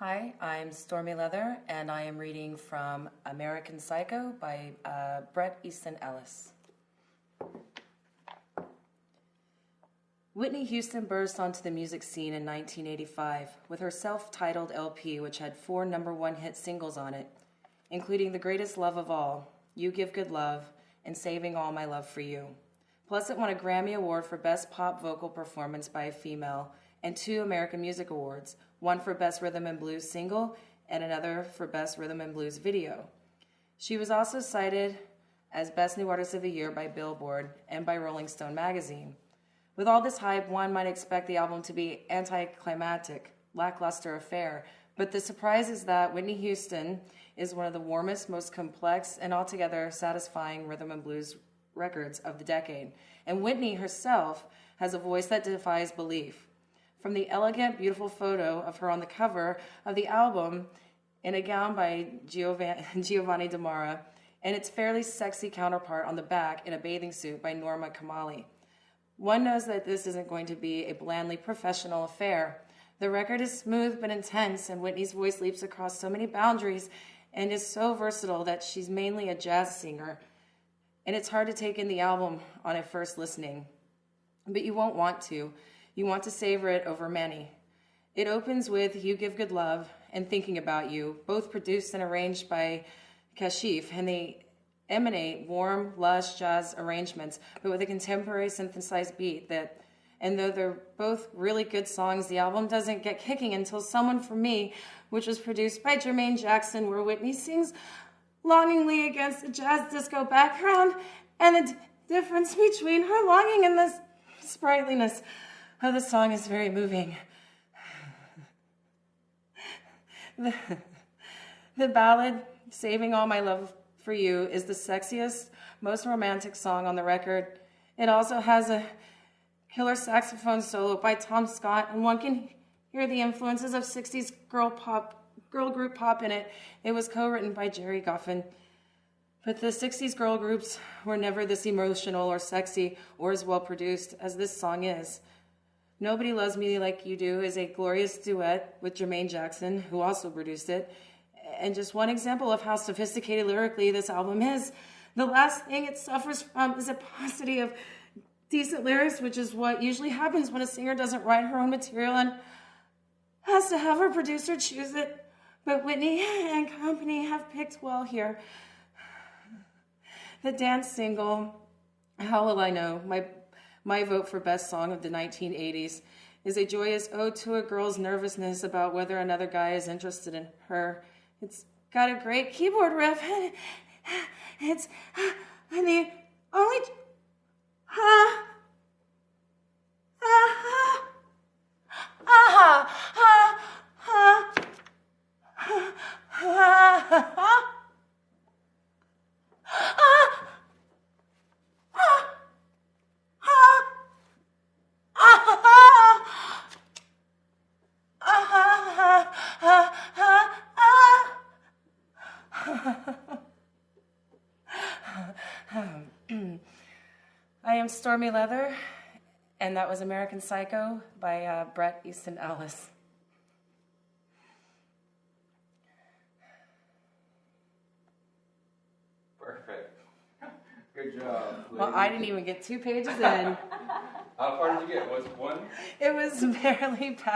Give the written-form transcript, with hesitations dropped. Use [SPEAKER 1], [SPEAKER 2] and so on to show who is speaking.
[SPEAKER 1] Hi, I'm Stormy Leather, and I am reading from American Psycho by Bret Easton Ellis. Whitney Houston burst onto the music scene in 1985 with her self-titled LP, which had 4 number-1 hit singles on it, including The Greatest Love of All, You Give Good Love, and Saving All My Love for You. Plus, it won a Grammy Award for Best Pop Vocal Performance by a Female and 2 American Music Awards, one for Best Rhythm and Blues Single and another for Best Rhythm and Blues Video. She was also cited as Best New Artist of the Year by Billboard and by Rolling Stone magazine. With all this hype, one might expect the album to be anticlimactic, lackluster affair, but the surprise is that Whitney Houston is one of the warmest, most complex, and altogether satisfying rhythm and blues records of the decade. And Whitney herself has a voice that defies belief. From the elegant, beautiful photo of her on the cover of the album in a gown by Giovanni Damara, and its fairly sexy counterpart on the back in a bathing suit by Norma Kamali. One knows that this isn't going to be a blandly professional affair. The record is smooth but intense, and Whitney's voice leaps across so many boundaries and is so versatile that she's mainly a jazz singer. And it's hard to take in the album on a first listening. But you won't want to. You want to savor it over many. It opens with You Give Good Love and Thinking About You, both produced and arranged by Kashif, and they emanate warm, lush jazz arrangements, but with a contemporary synthesized beat that, and though they're both really good songs, the album doesn't get kicking until Someone For Me, which was produced by Jermaine Jackson, where Whitney sings longingly against a jazz disco background, and the difference between her longing and the sprightliness of the song is very moving. The ballad, Saving All My Love for You, is the sexiest, most romantic song on the record. It also has a killer saxophone solo by Tom Scott, and one can hear the influences of 60s girl group pop in it. It was co-written by Jerry Goffin. But the 60s girl groups were never this emotional or sexy or as well produced as this song is. Nobody Loves Me Like You Do is a glorious duet with Jermaine Jackson, who also produced it, and just one example of how sophisticated lyrically this album is. The last thing it suffers from is a paucity of decent lyrics, which is what usually happens when a singer doesn't write her own material and has to have her producer choose it. But Whitney and company have picked well here. The dance single, How Will I Know, my vote for best song of the 1980s, is a joyous ode to a girl's nervousness about whether another guy is interested in her. It's got a great keyboard riff. It's and the only I am Stormy Leather, and that was American Psycho by Bret Easton Ellis.
[SPEAKER 2] Perfect. Good job.
[SPEAKER 1] Well, I didn't even get 2 pages in.
[SPEAKER 2] How far did you get? Was it 1?
[SPEAKER 1] It was barely past.